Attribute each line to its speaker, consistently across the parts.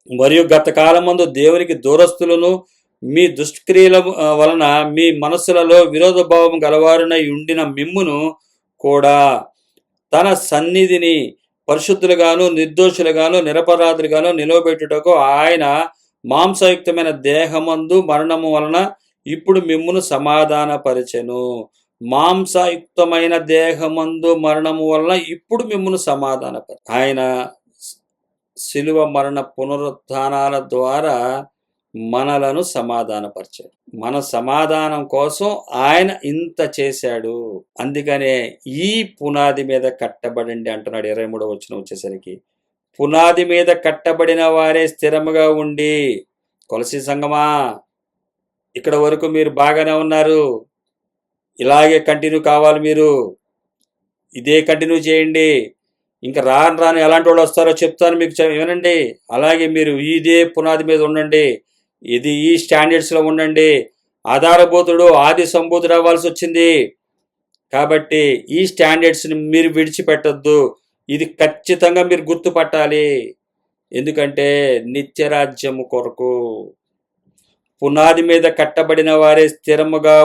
Speaker 1: మరియు గత కాలమందు దేవునికి దూరస్తులను మీ దుష్క్రియల వలన మీ మనస్సులలో విరోధ భావం గలవారునై ఉండిన మిమ్మును కూడా తన సన్నిధిని పరిశుద్ధులుగాను నిర్దోషులుగాను నిరపరాధులుగాను నిలవబెట్టుటకు ఆయన మాంసయుక్తమైన దేహమందు మరణము వలన ఇప్పుడు మిమ్మును సమాధానపరచెను. మాంసయుక్తమైన దేహమందు మరణము వలన ఇప్పుడు మిమ్మును ఆయన శిలువ మరణ పునరుత్థానాల ద్వారా మనలను సమాధానపరిచాడు. మన సమాధానం కోసం ఆయన ఇంత చేశాడు. అందుకనే ఈ పునాది మీద కట్టబడండి అంటున్నాడు. 23వ వచనం వచ్చేసరికి పునాది మీద కట్టబడిన వారే స్థిరముగా ఉండి. కొలసి సంగమా, ఇక్కడ వరకు మీరు బాగానే ఉన్నారు, ఇలాగే కంటిన్యూ కావాలి, మీరు ఇదే కంటిన్యూ చేయండి. ఇంకా రాను రాను ఎలాంటి వాళ్ళు వస్తారో చెప్తాను మీకు, వినండి. అలాగే మీరు ఇదే పునాది మీద ఉండండి, ఇది ఈ స్టాండర్డ్స్లో ఉండండి. ఆధారభూతుడు ఆది సంభూతుడు అవ్వాల్సి వచ్చింది కాబట్టి ఈ స్టాండర్డ్స్ని మీరు విడిచిపెట్టద్దు. ఇది ఖచ్చితంగా మీరు గుర్తుపట్టాలి. ఎందుకంటే నిత్యరాజ్యము కొరకు పునాది మీద కట్టబడిన వారే స్థిరంగా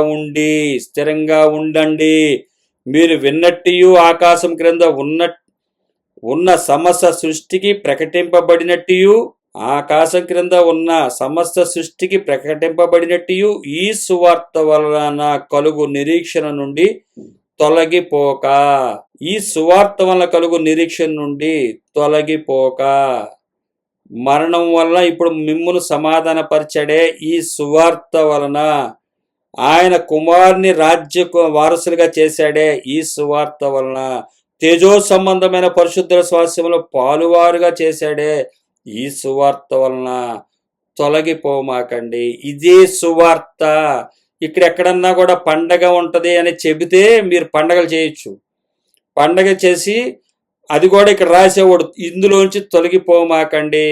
Speaker 1: ఉండండి. మీరు విన్నట్టు ఆకాశం క్రింద ఉన్న సమస్త సృష్టికి ప్రకటింపబడినట్టు, ఆకాశం క్రింద ఉన్న సమస్త సృష్టికి ప్రకటింపబడినట్టు ఈ సువార్త వలన కలుగు నిరీక్షణ నుండి తొలగిపోక, ఈ సువార్త వలన కలుగు నిరీక్షణ నుండి తొలగిపోక, మరణం వలన ఇప్పుడు మిమ్మును సమాధానపరిచాడే ఈ సువార్త వలన, ఆయన కుమారుని రాజ్య వారసులుగా చేశాడే ఈ సువార్త వలన, తేజో సంబంధమైన పరిశుద్ధ స్వాస్యంలో పాలువారుగా చేశాడే ఈ సువార్త వలన తొలగిపోమాకండి. ఇదే సువార్త. ఇక్కడ ఎక్కడన్నా కూడా పండగ ఉంటుంది అని చెబితే మీరు పండగలు చేయొచ్చు. పండగ చేసి అది కూడా ఇక్కడ రాసేవాడు, ఇందులోంచి తొలగిపోమాకండి.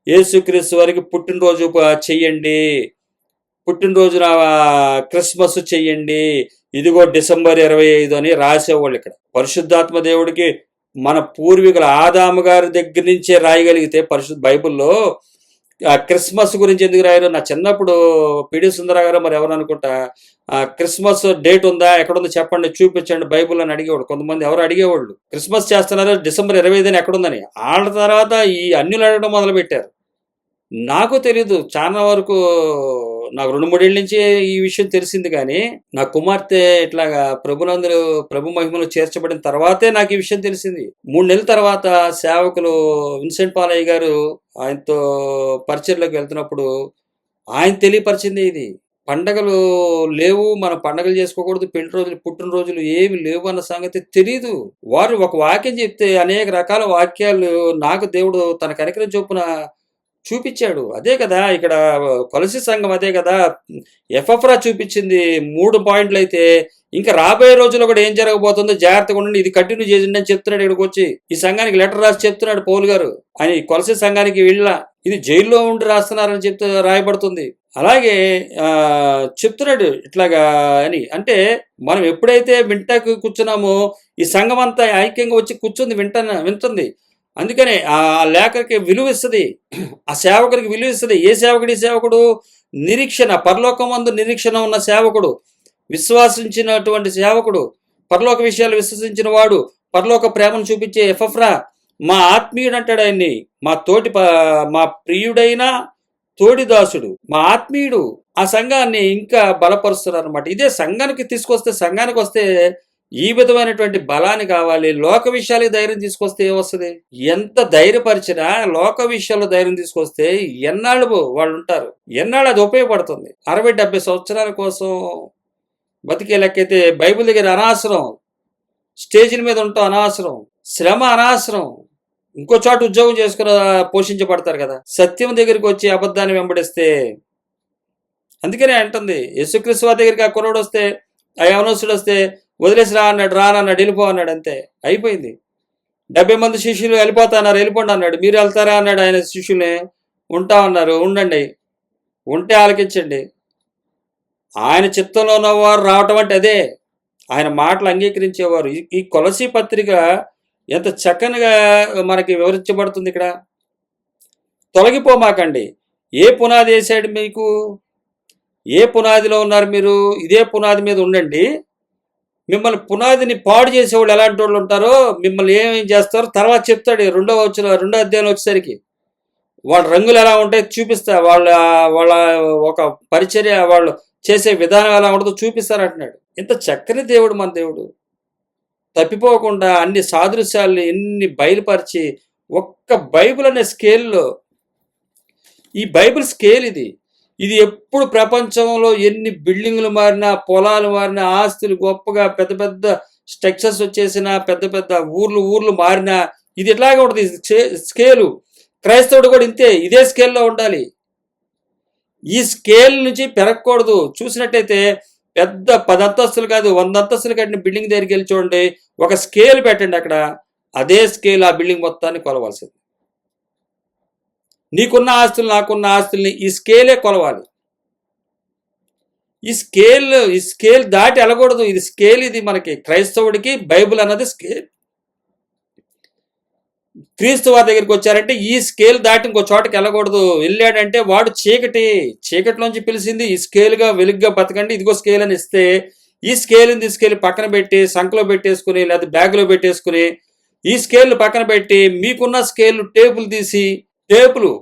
Speaker 1: యేసుక్రీస్తు వారికి పుట్టినరోజు చెయ్యండి, పుట్టినరోజున క్రిస్మస్ చెయ్యండి, ఇదిగో డిసెంబర్ 25 అని రాసేవాళ్ళు. ఇక్కడ పరిశుద్ధాత్మ దేవుడికి మన పూర్వీకుల ఆదాము గారి దగ్గర నుంచే రాయగలిగితే బైబిల్లో క్రిస్మస్ గురించి ఎందుకు రాయరు? నా చిన్నప్పుడు పిడి సుందర గారు మరి ఎవరు అనుకుంటా, క్రిస్మస్ డేట్ ఉందా, ఎక్కడుందో చెప్పండి, చూపించండి బైబిల్ అని అడిగేవాడు. కొంతమంది ఎవరు అడిగేవాళ్ళు, క్రిస్మస్ చేస్తున్నారు డిసెంబర్ 25 అని ఎక్కడుందని. వాళ్ళ తర్వాత ఈ అన్యులు అడగడం మొదలుపెట్టారు. నాకు తెలీదు, చాలా వరకు నాకు 2-3 ఏళ్ళ నుంచి ఈ విషయం తెలిసింది. కానీ నా కుమార్తె ఇట్లాగా ప్రభు మహిమలో చేర్చబడిన తర్వాతే నాకు ఈ విషయం తెలిసింది. 3 నెలల తర్వాత సేవకులు విన్సెంట్ పాలయ్య గారు ఆయనతో పరిచర్లోకి వెళ్తున్నప్పుడు ఆయన తెలియపరిచింది, ఇది పండగలు లేవు, మనం పండగలు చేసుకోకూడదు, పెళ్లి రోజులు పుట్టినరోజులు ఏమి లేవు అన్న సంగతి తెలీదు. వారు ఒక వాక్యం చెప్తే అనేక రకాల వాక్యాలు నాకు దేవుడు తన కనికరం చొప్పున చూపించాడు. అదే కదా ఇక్కడ కొలసి సంఘం, అదే కదా ఎఫ్ఎఫ్రా చూపించింది 3 పాయింట్లు. అయితే ఇంకా రాబోయే రోజుల్లో కూడా ఏం జరగబోతుందో జాగ్రత్తగా ఉండండి, ఇది కంటిన్యూ చేయండి అని చెప్తున్నాడు. ఇక్కడికి వచ్చి ఈ సంఘానికి లెటర్ రాసి చెప్తున్నాడు పౌలు గారు. అని కొలసి సంఘానికి వెళ్ళ ఇది జైల్లో ఉండి రాస్తున్నారని చెప్తూ రాయబడుతుంది. అలాగే చెప్తున్నాడు ఇట్లాగా అని. అంటే మనం ఎప్పుడైతే వింటాకు కూర్చున్నామో ఈ సంఘం అంతా ఐక్యంగా వచ్చి కూర్చుంది, వింటుంది. అందుకనే ఆ లేఖకి విలువ ఇస్తుంది, ఆ సేవకుడికి విలువ ఇస్తుంది. ఏ సేవకుడు? సేవకుడు నిరీక్షణ, పరలోకమందు నిరీక్షణ ఉన్న సేవకుడు, విశ్వాసించినటువంటి సేవకుడు, పరలోక విషయాలు విశ్వసించిన వాడు, పరలోక ప్రేమను చూపించే ఎఫ్ఎఫ్రా మా ఆత్మీయుడు అంటాడు ఆయన్ని. మా ప్రియుడైన తోడిదాసుడు, మా ఆత్మీయుడు. ఆ సంఘాన్ని ఇంకా బలపరుస్తున్నారు అనమాట. ఇదే సంఘానికి వస్తే ఈ విధమైనటువంటి బలాన్ని కావాలి. లోక విషయాలకి ధైర్యం తీసుకొస్తే ఏమొస్తుంది? ఎంత ధైర్యపరిచినా లోక విషయాల్లో ధైర్యం తీసుకొస్తే ఎన్నాళ్ళు వాళ్ళు ఉంటారు, ఎన్నాళ్ళు అది ఉపయోగపడుతుంది? 60-70 సంవత్సరాల కోసం బతికే లెక్కైతే బైబిల్ దగ్గర అనవసరం, స్టేజీల మీద ఉంటాం అనవసరం, శ్రమ అనవసరం, ఇంకో చోట ఉద్యోగం చేసుకుని పోషించబడతారు కదా. సత్యం దగ్గరికి వచ్చి అబద్ధాన్ని వెంబడిస్తే. అందుకనే అంటుంది, యేసుక్రీస్తు వారి దగ్గరికి ఆ కుర్రోడు వస్తే, ఆ యవనస్తుడు వస్తే వదిలేసి రానన్నాడు, వెళ్ళిపో అన్నాడు, అంతే అయిపోయింది. 70 మంది శిష్యులు వెళ్ళిపోతాన్నారు, వెళ్ళిపోండి అన్నాడు. మీరు వెళ్తారా అన్నాడు ఆయన శిష్యుల్ని. ఉంటామన్నారు, ఉండండి, ఉంటే ఆలకించండి. ఆయన చిత్తంలో ఉన్నవారు రావటం అంటే అదే, ఆయన మాటలు అంగీకరించేవారు. ఈ కొలసీ పత్రిక ఎంత చక్కనగా మనకి వివరించబడుతుంది ఇక్కడ. తొలగిపోమాకండి. ఏ పునాది వేసాడు మీకు? ఏ పునాదిలో ఉన్నారు మీరు? ఇదే పునాది మీద ఉండండి. మిమ్మల్ని పునాదిని పాడు చేసేవాళ్ళు ఎలాంటి వాళ్ళు ఉంటారో, మిమ్మల్ని ఏమేం చేస్తారో తర్వాత చెప్తాడు. రెండో అధ్యాయం వచ్చేసరికి వాళ్ళ రంగులు ఎలా ఉంటాయో చూపిస్తా. వాళ్ళ వాళ్ళ ఒక పరిచర్య, వాళ్ళు చేసే విధానం ఎలా ఉంటుందో చూపిస్తారంటున్నాడు. ఇంత చక్కని దేవుడు మన దేవుడు. తప్పిపోకుండా అన్ని సాదృశ్యాల్ని ఎన్ని బయలుపరిచి, ఒక్క బైబిల్ అనే స్కేల్లో, ఈ బైబిల్ స్కేల్ ఇది ఎప్పుడు ప్రపంచంలో ఎన్ని బిల్డింగ్లు మారినా, పొలాలు మారినా, ఆస్తులు గొప్పగా పెద్ద పెద్ద స్ట్రక్చర్స్ వచ్చేసినా, పెద్ద పెద్ద ఊర్లు మారినా, ఇది ఎట్లాగే ఉంటుంది స్కేలు. క్రైస్తవుడు కూడా ఇంతే, ఇదే స్కేల్లో ఉండాలి. ఈ స్కేల్ నుంచి పెరగకూడదు. చూసినట్టయితే పెద్ద 10 అంతస్తులు కాదు, 100 అంతస్తులు కట్టిన బిల్డింగ్ దగ్గరికి వెళ్ళి చూడండి, ఒక స్కేల్ పెట్టండి అక్కడ, అదే స్కేల్ ఆ బిల్డింగ్ మొత్తాన్ని కొలవాల్సింది. నీకున్న ఆస్తులు, నాకున్న ఆస్తుల్ని ఈ స్కేలే కొలవాలి. ఈ స్కేల్ దాటి వెళ్ళకూడదు. ఇది స్కేల్. ఇది మనకి క్రైస్తవుడికి బైబిల్ అన్నది స్కేల్. క్రీస్తు వారి దగ్గరికి వచ్చారంటే ఈ స్కేల్ దాటి ఇంకో చోటకి వెళ్ళకూడదు. వెళ్ళాడంటే వాడు చీకటిలోంచి పిలిచింది ఈ స్కేల్గా, వెలుగ్గా బతకండి, ఇదిగో స్కేల్ అని ఇస్తే, ఈ స్కేల్ని తీసుకెళ్ళి పక్కన పెట్టి సంకలో పెట్టేసుకుని, లేదా బ్యాగ్లో పెట్టేసుకుని, ఈ స్కేల్ పక్కన పెట్టి మీకున్న స్కేల్ టేపులు తీసి, టేపులు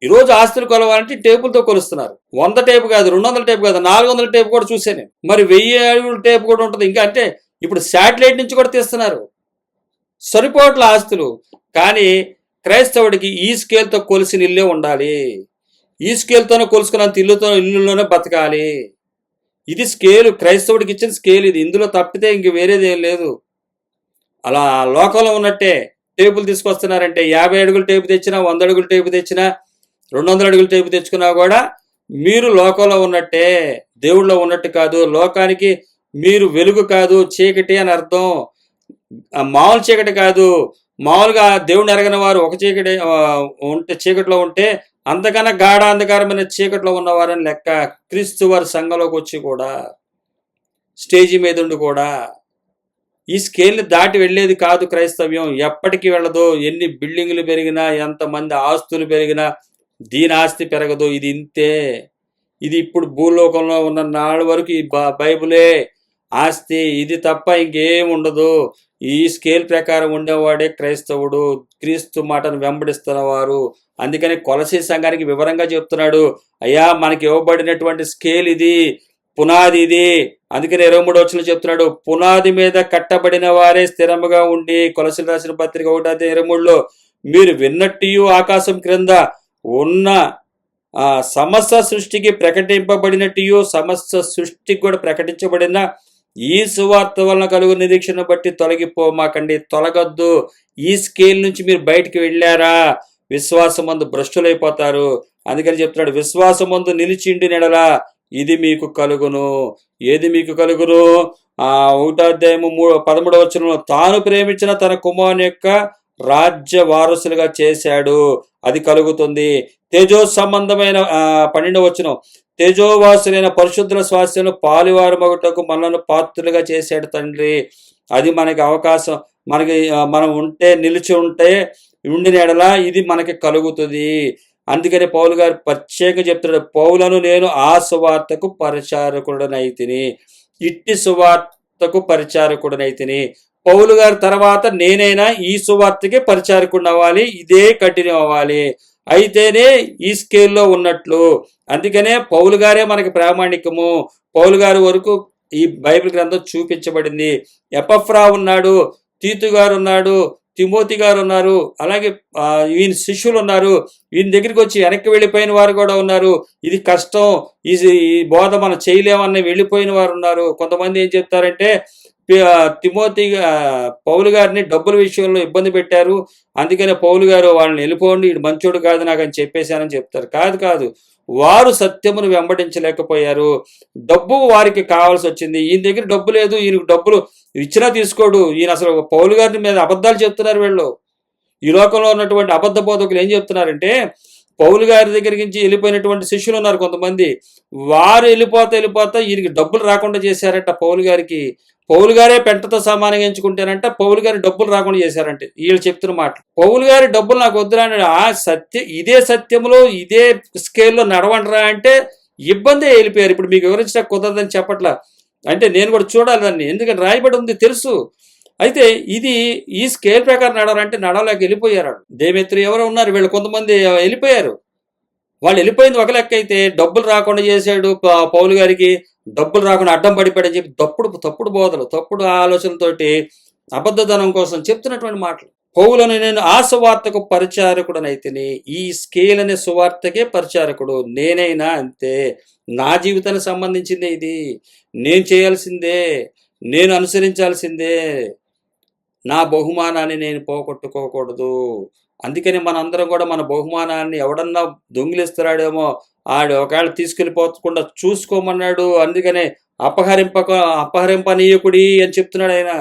Speaker 1: ఈరోజు ఆస్తులు కొలవాలంటే టేపులతో కొలుస్తున్నారు. 100 టేపు కాదు, 200 టేపు కాదు, 400 టేపు కూడా చూసాను. మరి 1000 అడుగుల టేపు కూడా ఉంటుంది. ఇంకా అంటే ఇప్పుడు శాటిలైట్ నుంచి కూడా తీస్తున్నారు. సరిపోట్ల ఆస్తులు. కానీ క్రైస్తవుడికి ఈ స్కేల్తో కొలిసిన ఇల్లే ఉండాలి. ఈ స్కేల్తోనే కొలుసుకున్నంత ఇల్లులోనే బతకాలి. ఇది స్కేలు, క్రైస్తవుడికి ఇచ్చిన స్కేల్ ఇది. ఇందులో తప్పితే ఇంక వేరేది ఏం లేదు. అలా లోకంలో ఉన్నట్టే టేపులు తీసుకొస్తున్నారంటే 50 అడుగుల టేపు తెచ్చినా, 100 అడుగుల టేపు తెచ్చినా, 200 అడుగుల టేపు తెచ్చుకున్నా కూడా మీరు లోకంలో ఉన్నట్టే, దేవుళ్ళో ఉన్నట్టు కాదు. లోకానికి మీరు వెలుగు కాదు, చీకటి అని అర్థం. మామూలు చీకటి కాదు. మామూలుగా దేవుని ఎరగని వారు ఒక చీకటి ఉంటే, చీకటిలో ఉంటే అంతకన్నా గాఢ అంధకారమైన చీకటిలో ఉన్నవారని లెక్క. క్రీస్తు వారి సంఘంలోకి వచ్చి కూడా, స్టేజీ మీద ఉండి కూడా ఈ స్కేల్ని దాటి వెళ్ళేది కాదు క్రైస్తవ్యం. ఎప్పటికీ వెళ్ళదు. ఎన్ని బిల్డింగులు పెరిగినా, ఎంతమంది ఆస్తులు పెరిగినా దీని ఆస్తి పెరగదు. ఇది ఇంతే. ఇది ఇప్పుడు భూలోకంలో ఉన్న నాడు వరకు ఈ బైబులే ఆస్తి. ఇది తప్ప ఇంకేం ఉండదు. ఈ స్కేల్ ప్రకారం ఉండేవాడే క్రైస్తవుడు, క్రీస్తు మాటను వెంబడిస్తున్నవారు. అందుకని కొలసీ సంఘానికి వివరంగా చెప్తున్నాడు, అయ్యా మనకి ఇవ్వబడినటువంటి స్కేల్ ఇది, పునాది ఇది. అందుకని 23వ వచనంలో చెప్తున్నాడు, పునాది మీద కట్టబడిన వారే స్థిరముగా ఉండి. కొలసీ రాసిన పత్రిక 1:23లో, మీరు విన్నట్టు ఆకాశం క్రింద ఉన్న సమస్త సృష్టికి ప్రకటింపబడినట్టు, సమస్త సృష్టికి కూడా ప్రకటించబడిన ఈ సువార్త వలన కలుగు నిరీక్షణ బట్టి తొలగిపోమాకండి. తొలగొద్దు. ఈ స్కేల్ నుంచి మీరు బయటికి వెళ్ళారా, విశ్వాసమందు భ్రష్టులైపోతారు. అందుకని చెప్తున్నాడు, విశ్వాసమందు నిలిచిండి నెడలా ఇది మీకు కలుగును. ఏది మీకు కలుగును? 1వ అధ్యాయము 13వ వచనంలో, తాను ప్రేమించిన తన కుమారుని యొక్క రాజ్య వారసులుగా చేశాడు, అది కలుగుతుంది. తేజో సంబంధమైన 12వ వచనం, తేజోవాసులైన పరిశుద్ధుల స్వాస్థ్యంలో పాలువారు మగుటకు మనల్ని పాత్రులుగా చేశాడు తండ్రి. అది మనకి అవకాశం. మనం ఉంటే, నిలిచి ఉండిన ఎడలా ఇది మనకి కలుగుతుంది. అందుకని పౌలు గారు ప్రత్యేకంగా చెప్తున్నాడు, పౌలను నేను ఆ సువార్తకు పరిచారకుడనైతిని, ఇట్టి సువార్తకు పరిచారకుడనైతిని. పౌలు గారి తర్వాత నేనైనా ఈ సువార్తకి పరిచారకుడు అవ్వాలి, ఇదే కంటిన్యూ అవ్వాలి, అయితేనే ఈ స్కేల్లో ఉన్నట్లు. అందుకనే పౌలు గారే మనకి ప్రామాణికము. పౌలు గారి వరకు ఈ బైబిల్ గ్రంథం చూపించబడింది. ఎపఫ్రా ఉన్నాడు, తీతు గారు ఉన్నాడు, తిమోతి గారు ఉన్నారు, అలాగే ఈయన శిష్యులు ఉన్నారు. ఈయన దగ్గరికి వచ్చి వెనక్కి వెళ్ళిపోయిన వారు కూడా ఉన్నారు. ఇది కష్టం, ఈ బోధ మనం చేయలేమని వెళ్ళిపోయిన వారు ఉన్నారు. కొంతమంది ఏం చెప్తారంటే, తిమోతి పౌలు గారిని డబ్బుల విషయంలో ఇబ్బంది పెట్టారు, అందుకనే పౌలు గారు వాళ్ళని వెళ్ళిపోండి, ఇటు మంచోడు కాదు నాకు అని చెప్పేశానని చెప్తారు. కాదు, వారు సత్యమును వెంబడించలేకపోయారు. డబ్బు వారికి కావాల్సి వచ్చింది. ఈయన దగ్గర డబ్బు లేదు, ఈయనకు డబ్బులు ఇచ్చినా తీసుకోడు. ఈయన అసలు పౌలు గారిని మీద అబద్ధాలు చెప్తున్నారు. వీళ్ళు ఈ లోకంలో ఉన్నటువంటి అబద్ధ బోధకులు ఏం చెప్తున్నారంటే, పౌలు గారి దగ్గరికి నుంచి వెళ్ళిపోయినటువంటి శిష్యులు ఉన్నారు కొంతమంది, వారు వెళ్ళిపోతా ఈయనకి డబ్బులు రాకుండా చేశారట పౌలు గారికి. పౌలు గారే పెంటతో సమానంగా ఎంచుకుంటేనంట పౌలు గారి డబ్బులు రాకుండా చేశారంటే వీళ్ళు చెప్తున్న మాటలు. పౌలు గారి డబ్బులు నాకు వద్దురా అని ఆ సత్య ఇదే సత్యంలో ఇదే స్కేల్లో నడవండిరా అంటే ఇబ్బంది వెళ్ళిపోయారు. ఇప్పుడు మీకు వివరించడం కుదరదని చెప్పట్లా, అంటే నేను కూడా చూడాలి దాన్ని, ఎందుకంటే రాయబడి ఉంది తెలుసు. అయితే ఇది ఈ స్కేల్ ప్రకారం నడవాలంటే నడవలేక వెళ్ళిపోయారు. దేమేత్రి ఎవరో ఉన్నారు, వీళ్ళు కొంతమంది వెళ్ళిపోయారు. వాళ్ళు వెళ్ళిపోయింది ఒక లెక్క అయితే, డబ్బులు రాకుండా చేశాడు పౌలు గారికి, డబ్బులు రాకుండా అడ్డం పడిపోయాడని చెప్పి తప్పుడు బోధలు, తప్పుడు ఆలోచనలతోటి అబద్ధధనం కోసం చెప్తున్నటువంటి మాటలు. పౌలను నేను ఆ సువార్తకు పరిచారకుడనైతేనే, ఈ స్కేల్ అనే సువార్తకే పరిచారకుడు నేనైనా అంతే. నా జీవితానికి సంబంధించిందే ఇది, నేను చేయాల్సిందే, నేను అనుసరించాల్సిందే. నా బహుమానాన్ని నేను పోగొట్టుకోకూడదు. అందుకని మనందరం కూడా మన బహుమానాన్ని ఎవడన్నా దొంగిలిస్తున్నాడేమో, ఆడు ఒకవేళ తీసుకెళ్ళిపోకుండా చూసుకోమన్నాడు. అందుకనే అపహరింపనీయకుడి అని చెప్తున్నాడు ఆయన.